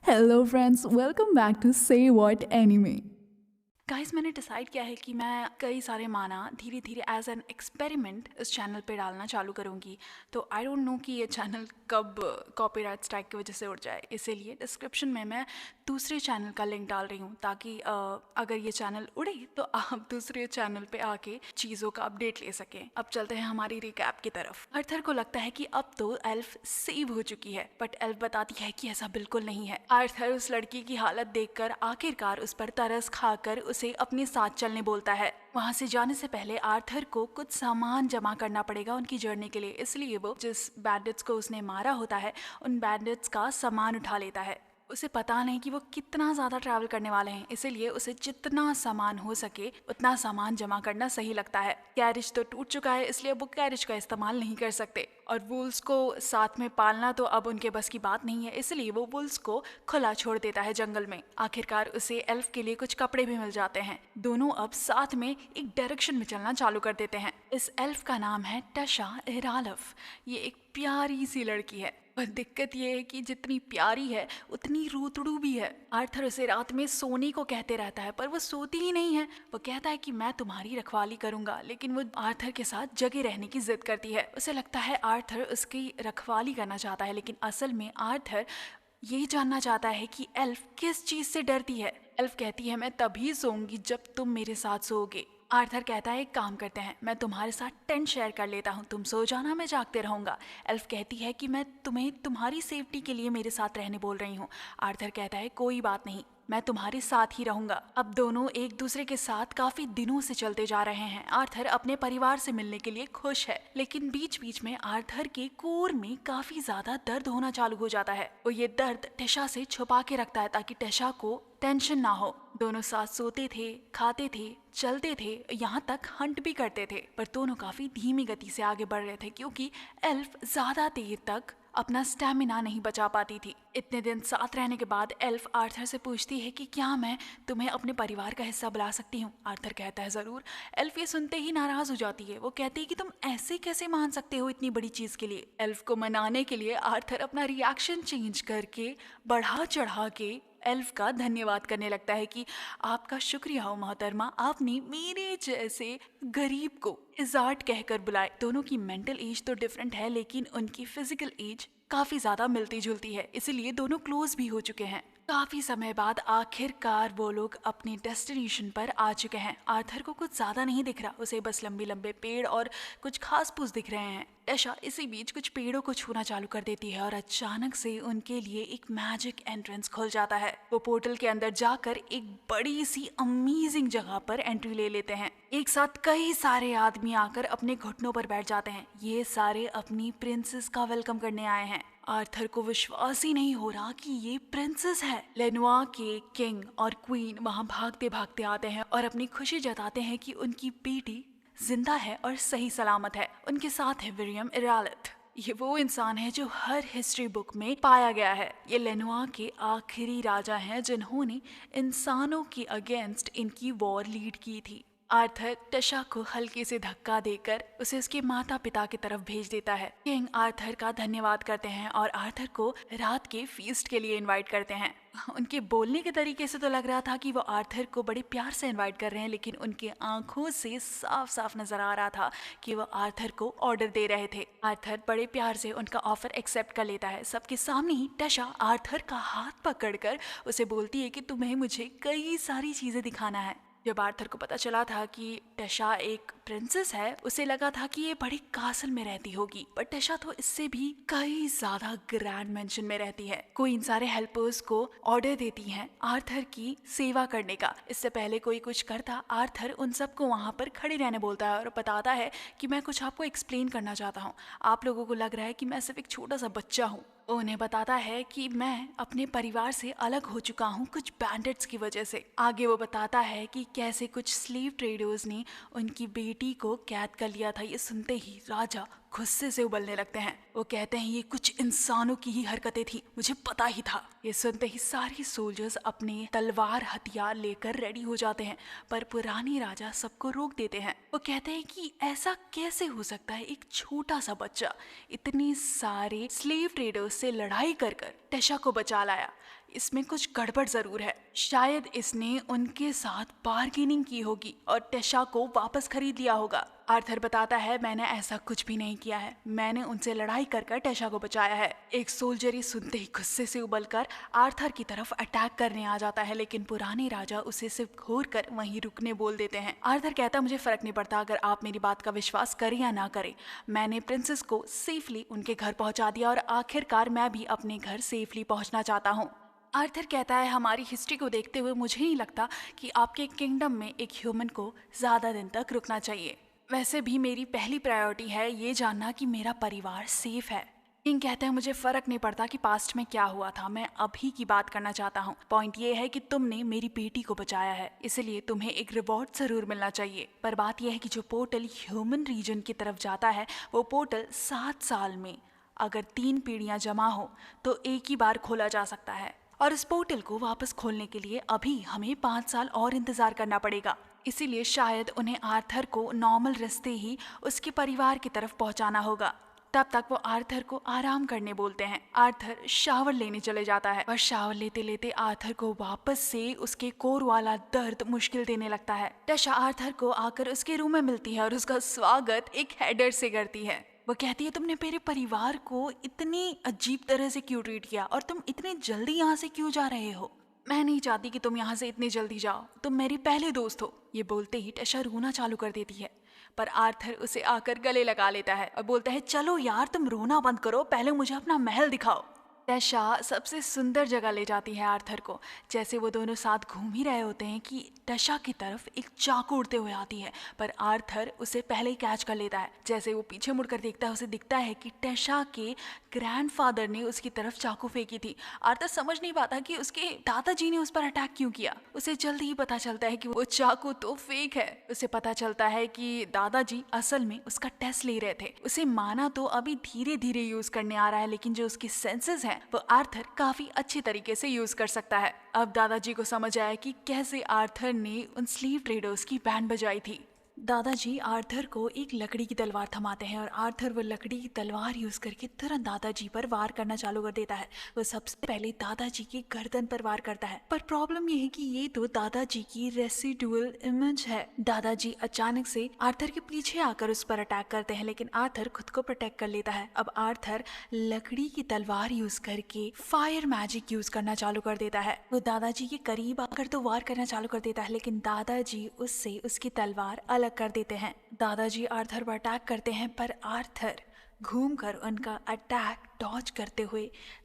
Hello friends, welcome back to say what anime. Guys, मैंने decide किया है कि मैं कई सारे माना धीरे धीरे एज एन एक्सपेरिमेंट इस चैनल पे डालना चालू करूँगी। तो आई डोंट नो कि ये चैनल कब कॉपीराइट स्ट्राइक की वजह से उड़ जाए, इसीलिए डिस्क्रिप्शन में मैं दूसरे चैनल का लिंक डाल रही हूँ ताकि अगर ये चैनल उड़े तो आप दूसरे चैनल पे आके चीज़ों का अपडेट ले सकें। अब चलते हैं हमारी रिकैप की तरफ। आर्थर को लगता है कि अब तो एल्फ सेव हो चुकी है, बट एल्फ बताती है कि ऐसा बिल्कुल नहीं है। आर्थर उस लड़की की हालत देखकर आखिरकार उस पर तरस खाकर उसे अपने साथ चलने बोलता है। वहाँ से जाने से पहले आर्थर को कुछ सामान जमा करना पड़ेगा उनकी जर्नी के लिए, इसलिए वो जिस बैंडिट्स को उसने मारा होता है उन बैंडिट्स का सामान उठा लेता है। उसे पता नहीं कि वो कितना ज़्यादा ट्रैवल करने वाले हैं, इसीलिए उसे जितना सामान हो सके उतना सामान जमा करना सही लगता है। कैरिज तो टूट चुका है, इसलिए वो कैरिज का इस्तेमाल नहीं कर सकते और वुल्स को साथ में पालना तो अब उनके बस की बात नहीं है, इसलिए वो वुल्स को खुला छोड़ देता है जंगल में। आखिरकार उसे एल्फ के लिए कुछ कपड़े भी मिल जाते हैं। दोनों अब साथ में एक डायरेक्शन में चलना चालू कर देते हैं। इस एल्फ का नाम है टशा एरालफ। ये एक प्यारी सी लड़की है, पर दिक्कत ये है कि जितनी प्यारी है उतनी रूतड़ू भी है। आर्थर उसे रात में सोने को कहते रहता है, पर वो सोती ही नहीं है। वो कहता है कि मैं तुम्हारी रखवाली करूंगा, लेकिन वो आर्थर के साथ जगे रहने की जिद करती है। उसे लगता है आर्थर उसकी रखवाली करना चाहता है, लेकिन असल में आर्थर ये जानना चाहता है कि एल्फ किस चीज से डरती है। एल्फ कहती है, मैं तभी सोऊंगी जब तुम मेरे साथ सोओगे। आर्थर कहता है, एक काम करते हैं, मैं तुम्हारे साथ टेंट शेयर कर लेता हूँ, तुम सो जाना, मैं जागते रहूंगा। एल्फ कहती है कि मैं तुम्हें तुम्हारी सेफ्टी के लिए मेरे साथ रहने बोल रही हूँ। आर्थर कहता है, कोई बात नहीं, मैं तुम्हारे साथ ही रहूंगा। अब दोनों एक दूसरे के साथ काफी दिनों से चलते जा रहे हैं। आर्थर अपने परिवार से मिलने के लिए खुश है, लेकिन बीच बीच में आर्थर के कोर में काफी ज्यादा दर्द होना चालू हो जाता है। वो ये दर्द टेशा से छुपा के रखता है ताकि टेशा को टेंशन ना हो। दोनों साथ सोते थे, खाते थे, चलते थे, यहाँ तक हंट भी करते थे, पर दोनों काफी धीमी गति से आगे बढ़ रहे थे क्योंकि एल्फ ज्यादा देर तक अपना स्टैमिना नहीं बचा पाती थी। इतने दिन साथ रहने के बाद एल्फ आर्थर से पूछती है कि क्या मैं तुम्हें अपने परिवार का हिस्सा बुला सकती हूँ। आर्थर कहता है, जरूर। एल्फ ये सुनते ही नाराज हो जाती है। वो कहती है कि तुम ऐसे कैसे मान सकते हो इतनी बड़ी चीज के लिए। एल्फ को मनाने के लिए आर्थर अपना रिएक्शन चेंज करके बढ़ा चढ़ा के एल्फ का धन्यवाद करने लगता है कि आपका शुक्रिया हो मोहतरमा, आपने मेरे जैसे गरीब को इजार्ट कहकर बुलाए। दोनों की मेंटल एज तो डिफरेंट है, लेकिन उनकी फिजिकल एज काफी ज्यादा मिलती जुलती है, इसीलिए दोनों क्लोज भी हो चुके हैं। काफी समय बाद आखिरकार वो लोग अपने डेस्टिनेशन पर आ चुके हैं। आर्थर को कुछ ज्यादा नहीं दिख रहा, उसे बस लंबे लंबे पेड़ और कुछ घास फूस दिख रहे हैं। टशा इसी बीच कुछ पेड़ों को छूना चालू कर देती है और अचानक से उनके लिए एक मैजिक एंट्रेंस खुल जाता है। वो पोर्टल के अंदर जाकर एक बड़ी सी अमेजिंग जगह पर एंट्री ले लेते हैं। एक साथ कई सारे आदमी आकर अपने घुटनों पर बैठ जाते हैं। ये सारे अपनी प्रिंसेस का वेलकम करने आए हैं। आर्थर को विश्वास ही नहीं हो रहा कि ये प्रिंसेस है। लेनोआ के किंग और क्वीन वहाँ भागते भागते आते हैं और अपनी खुशी जताते हैं कि उनकी बेटी जिंदा है और सही सलामत है। उनके साथ है विलियम इरालिथ। ये वो इंसान है जो हर हिस्ट्री बुक में पाया गया है। ये लेनोआ के आखिरी राजा हैं जिन्होंने इंसानों के अगेंस्ट इनकी वॉर लीड की थी। आर्थर टशा को हल्के से धक्का देकर उसे उसके माता पिता की तरफ भेज देता है। किंग आर्थर का धन्यवाद करते हैं और आर्थर को रात के फीस्ट के लिए इनवाइट करते हैं। उनके बोलने के तरीके से तो लग रहा था कि वो आर्थर को बड़े प्यार से इनवाइट कर रहे हैं, लेकिन उनके आंखों से साफ साफ नजर आ रहा था कि वो आर्थर को ऑर्डर दे रहे थे। आर्थर बड़े प्यार से उनका ऑफर एक्सेप्ट कर लेता है। सबके सामने ही टशा आर्थर का हाथ पकड़कर उसे बोलती है कि तुम्हें मुझे कई सारी चीजें दिखाना है। जब आर्थर को पता चला था कि टशा एक प्रिंसेस है, उसे लगा था कि ये बड़ी कासल में रहती होगी, पर टशा तो इससे भी कई ज्यादा ग्रैंड मेंशन में रहती है। क्वीन सारे हेल्पर्स को ऑर्डर देती हैं आर्थर की सेवा करने का। इससे पहले कोई कुछ करता, आर्थर उन सबको वहां पर खड़े रहने बोलता है और बताता है कि मैं कुछ आपको एक्सप्लेन करना चाहता हूँ। आप लोगों को लग रहा है कि मैं सिर्फ एक छोटा सा बच्चा हूँ। उन्हें बताता है कि मैं अपने परिवार से अलग हो चुका हूँ कुछ बैंडिट्स की वजह से। आगे वो बताता है कि कैसे कुछ स्लेव ट्रेडर्स ने उनकी बेटी को कैद कर लिया था। ये सुनते ही राजा गुस्से से उबलने लगते हैं। वो कहते हैं ये कुछ इंसानों की ही हरकतें थी, मुझे पता ही था। ये सुनते ही सारे सोल्जर्स अपने तलवार हथियार लेकर रेडी हो जाते हैं, पर पुरानी राजा सबको रोक देते हैं। वो कहते हैं कि ऐसा कैसे हो सकता है, एक छोटा सा बच्चा इतने सारे स्लेव ट्रेडर्स से लड़ाई कर कर टशा को बचा लाया। इसमें कुछ गड़बड़ जरूर है। शायद इसने उनके साथ बार्गेनिंग की होगी और टेशा को वापस खरीद लिया होगा। आर्थर बताता है, मैंने ऐसा कुछ भी नहीं किया है, मैंने उनसे लड़ाई कर कर टेशा को बचाया है। एक सोल्जर ये सुनते ही गुस्से से उबलकर आर्थर की तरफ अटैक करने आ जाता है, लेकिन पुराने राजा उसे सिर्फ घूर कर वहीं रुकने बोल देते हैं। आर्थर कहता, मुझे फर्क नहीं पड़ता अगर आप मेरी बात का विश्वास करें या ना करें, मैंने प्रिंसेस को सेफली उनके घर पहुंचा दिया और आखिरकार मैं भी अपने घर सेफली पहुंचना चाहता हूँ। आर्थर कहता है, हमारी हिस्ट्री को देखते हुए मुझे नहीं लगता कि आपके किंगडम में एक ह्यूमन को ज्यादा दिन तक रुकना चाहिए। वैसे भी मेरी पहली प्रायोरिटी है ये जानना कि मेरा परिवार सेफ है। किंग कहते हैं, मुझे फर्क नहीं पड़ता कि पास्ट में क्या हुआ था, मैं अभी की बात करना चाहता हूँ। पॉइंट ये है कि तुमने मेरी बेटी को बचाया है, इसलिए तुम्हें एक रिवॉर्ड जरूर मिलना चाहिए। पर बात यह है कि जो पोर्टल ह्यूमन रीजन की तरफ जाता है वो पोर्टल 7 साल में अगर 3 पीढ़ियां जमा हो तो एक ही बार खोला जा सकता है, और इस पोर्टल को वापस खोलने के लिए अभी हमें 5 साल और इंतजार करना पड़ेगा। इसीलिए शायद उन्हें आर्थर को नॉर्मल रास्ते ही उसके परिवार की तरफ पहुंचाना होगा। तब तक वो आर्थर को आराम करने बोलते हैं। आर्थर शावर लेने चले जाता है और शावर लेते लेते आर्थर को वापस से उसके कोर वाला दर्द मुश्किल देने लगता है। टेशा आर्थर को आकर उसके रूम में मिलती है और उसका स्वागत एक हेडर से करती है। वो कहती है, तुमने मेरे परिवार को इतनी अजीब तरह से क्यों ट्रीट किया और तुम इतनी जल्दी यहाँ से क्यों जा रहे हो? मैं नहीं चाहती कि तुम यहाँ से इतनी जल्दी जाओ, तुम मेरी पहले दोस्त हो। ये बोलते ही टेशा रोना चालू कर देती है, पर आर्थर उसे आकर गले लगा लेता है और बोलता है, चलो यार तुम रोना बंद करो, पहले मुझे अपना महल दिखाओ। टेशा सबसे सुंदर जगह ले जाती है आर्थर को। जैसे वो दोनों साथ घूम ही रहे होते हैं कि टेशा की तरफ एक चाकू उड़ते हुए आती है, पर आर्थर उसे पहले ही कैच कर लेता है। जैसे वो पीछे मुड़कर देखता है, उसे दिखता है कि टेशा के ग्रैंडफादर ने उसकी तरफ चाकू फेंकी थी। आर्थर समझ नहीं पाता कि उसके दादाजी ने उस पर अटैक क्यों किया। उसे जल्दी ही पता चलता है कि वो चाकू तो फेक है। उसे पता चलता है कि दादाजी असल में उसका टेस्ट ले रहे थे। उसे माना तो अभी धीरे धीरे यूज करने आ रहा है, लेकिन जो उसकी सेंसेस हैं वो आर्थर काफी अच्छी तरीके से यूज कर सकता है। अब दादाजी को समझ आया कि कैसे आर्थर ने उन स्लीव ट्रेडर्स की बैंड बजाई थी। दादाजी आर्थर को एक लकड़ी की तलवार थमाते हैं और आर्थर वो लकड़ी की तलवार यूज करके तुरंत दादाजी पर वार करना चालू कर देता है। वो सबसे पहले दादाजी की गर्दन पर वार करता है, पर प्रॉब्लम ये है कि ये तो दादाजी की रेसिडुअल इमेज है। दादाजी अचानक से आर्थर के पीछे आकर उस पर अटैक करते हैं, लेकिन आर्थर खुद को प्रोटेक्ट कर लेता है। अब आर्थर लकड़ी की तलवार यूज करके फायर मैजिक यूज करना चालू कर देता है। वो दादाजी के करीब आकर तो वार करना चालू कर देता है, लेकिन दादाजी उससे उसकी तलवार अलग कर देते हैं। दादाजी आर्थर पर अटैक करते हैं, पर आर्थर घूमकर उनका अटैक डॉज करते हुए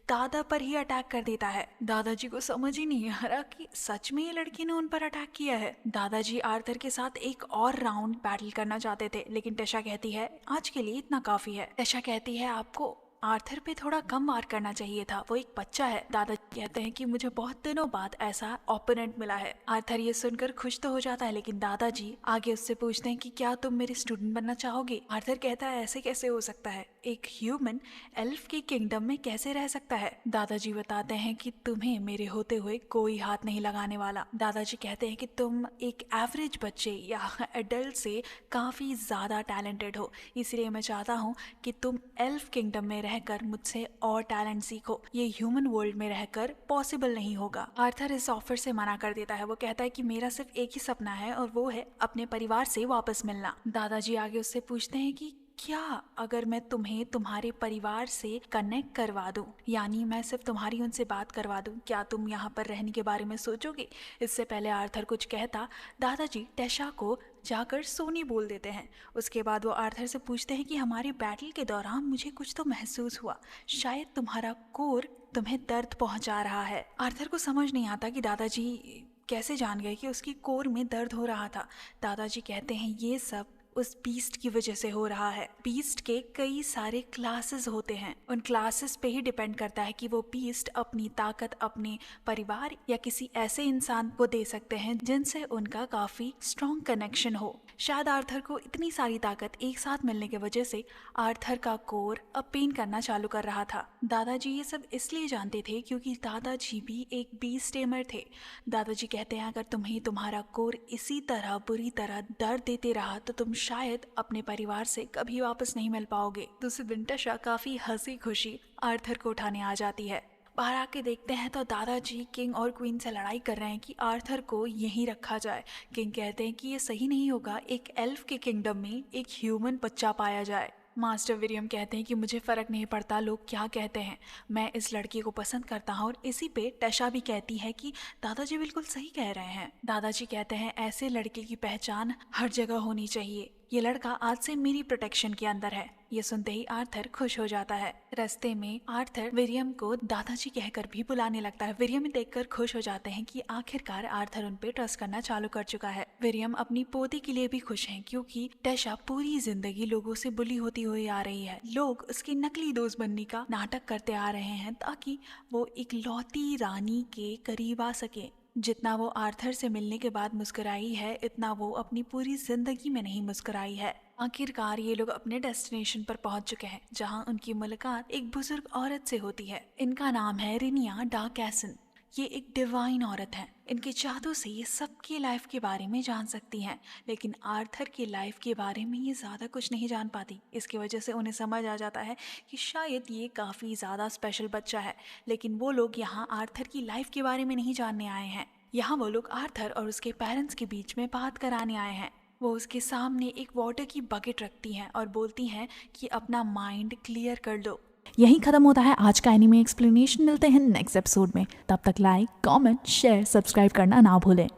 दादा पर ही अटैक कर देता है। दादाजी को समझ ही नहीं आ रहा कि सच में ये लड़की ने उन पर अटैक किया है। दादाजी आर्थर के साथ एक और राउंड बैटल करना चाहते थे, लेकिन टेशा कहती है आज के लिए इतना काफी है। टेशा कहती है आपको आर्थर पे थोड़ा कम वार करना चाहिए था, वो एक बच्चा है। दादाजी कहते हैं कि मुझे बहुत दिनों बाद ऐसा ओपोनेंट मिला है। आर्थर ये सुनकर खुश तो हो जाता है, लेकिन दादाजी आगे उससे पूछते हैं कि क्या तुम मेरे स्टूडेंट बनना चाहोगे? आर्थर कहता है ऐसे कैसे हो सकता है, एक ह्यूमन एल्फ के किंगडम में कैसे रह सकता है? दादाजी बताते हैं कि तुम्हें मेरे होते हुए कोई हाथ नहीं लगाने वाला। दादाजी कहते हैं कि तुम एक एवरेज बच्चे या एडल्ट से काफी ज्यादा टैलेंटेड हो, इसलिए मैं चाहता हूँ कि तुम एल्फ किंगडम में रहकर मुझसे और टैलेंट सीखो। ये ह्यूमन वर्ल्ड में रहकर पॉसिबल नहीं होगा। आर्थर इस ऑफर से मना कर देता है। वो कहता है कि मेरा सिर्फ एक ही सपना है और वो है अपने परिवार से वापस मिलना। दादाजी आगे उससे पूछते हैं कि क्या अगर मैं तुम्हें तुम्हारे परिवार से कनेक्ट करवा दूं, यानी मैं सिर्फ तुम्हारी उनसे बात करवा दूं, क्या तुम यहाँ पर रहने के बारे में सोचोगे? इससे पहले आर्थर कुछ कहता, दादाजी टेशा को जाकर सोनी बोल देते हैं। उसके बाद वो आर्थर से पूछते हैं कि हमारे बैटल के दौरान मुझे कुछ तो महसूस हुआ, शायद तुम्हारा कोर तुम्हें दर्द पहुंचा रहा है। आर्थर को समझ नहीं आता कि दादाजी कैसे जान गए कि उसकी कोर में दर्द हो रहा था। दादाजी कहते हैं ये सब उस बीस्ट की वजह से हो रहा है। बीस्ट के कई सारे क्लासेस होते हैं, उन क्लासेस पे ही डिपेंड करता है कि वो बीस्ट अपनी ताकत अपने परिवार या किसी ऐसे इंसान को दे सकते हैं जिनसे उनका काफी स्ट्रॉन्ग कनेक्शन हो। शायद आर्थर को इतनी सारी ताकत एक साथ मिलने की वजह से आर्थर का कोर अब पेन करना चालू कर रहा था। दादाजी ये सब इसलिए जानते थे क्योंकि दादाजी भी एक बीस्ट टेमर थे। दादाजी कहते हैं अगर तुम्हें तुम्हारा कोर इसी तरह बुरी तरह दर्द देते रहा तो तुम शायद अपने परिवार से कभी वापस नहीं मिल पाओगे। दूसरे दिन टेशा काफी हंसी खुशी आर्थर को उठाने आ जाती है। बाहर आके देखते हैं तो दादाजी किंग और क्वीन से लड़ाई कर रहे हैं कि आर्थर को यहीं रखा जाए। किंग कहते हैं कि ये सही नहीं होगा, एक एल्फ के किंगडम में एक ह्यूमन बच्चा पाया जाए। मास्टर विलियम कहते हैं कि मुझे फ़र्क नहीं पड़ता लोग क्या कहते हैं, मैं इस लड़की को पसंद करता हूँ। और इसी पे टेशा भी कहती है कि दादाजी बिल्कुल सही कह रहे हैं। दादाजी कहते हैं ऐसे लड़के की पहचान हर जगह होनी चाहिए, ये लड़का आज से मेरी प्रोटेक्शन के अंदर है। ये सुनते ही आर्थर खुश हो जाता है। रास्ते में आर्थर विलियम को दादाजी कहकर भी बुलाने लगता है। विलियम देखकर खुश हो जाते हैं कि आखिरकार आर्थर उन पे ट्रस्ट करना चालू कर चुका है। विलियम अपनी पोती के लिए भी खुश हैं क्योंकि टेशा पूरी जिंदगी लोगों से बुली होती हुई आ रही है। लोग उसकी नकली दोस्त बनने का नाटक करते आ रहे हैं ताकि वो इकलौती रानी के करीब आ सके। जितना वो आर्थर से मिलने के बाद मुस्कुराई है, इतना वो अपनी पूरी जिंदगी में नहीं मुस्कुराई है। आखिरकार ये लोग अपने डेस्टिनेशन पर पहुंच चुके हैं, जहां उनकी मुलाकात एक बुजुर्ग औरत से होती है। इनका नाम है रिनिया डार्कैसन। ये एक डिवाइन औरत है। इनके जादू से ये सबकी लाइफ के बारे में जान सकती हैं, लेकिन आर्थर की लाइफ के बारे में ये ज़्यादा कुछ नहीं जान पाती। इसकी वजह से उन्हें समझ आ जाता है कि शायद ये काफ़ी ज़्यादा स्पेशल बच्चा है। लेकिन वो लोग यहाँ आर्थर की लाइफ के बारे में नहीं जानने आए हैं। यहाँ वो लोग आर्थर और उसके पेरेंट्स के बीच में बात कराने आए हैं। वो उसके सामने एक वाटर की बकेट रखती हैं और बोलती हैं कि अपना माइंड क्लियर कर लो। यही खत्म होता है आज का एनीमे एक्सप्लेनेशन। मिलते हैं नेक्स्ट एपिसोड में, तब तक लाइक, कमेंट, शेयर, सब्सक्राइब करना ना भूलें।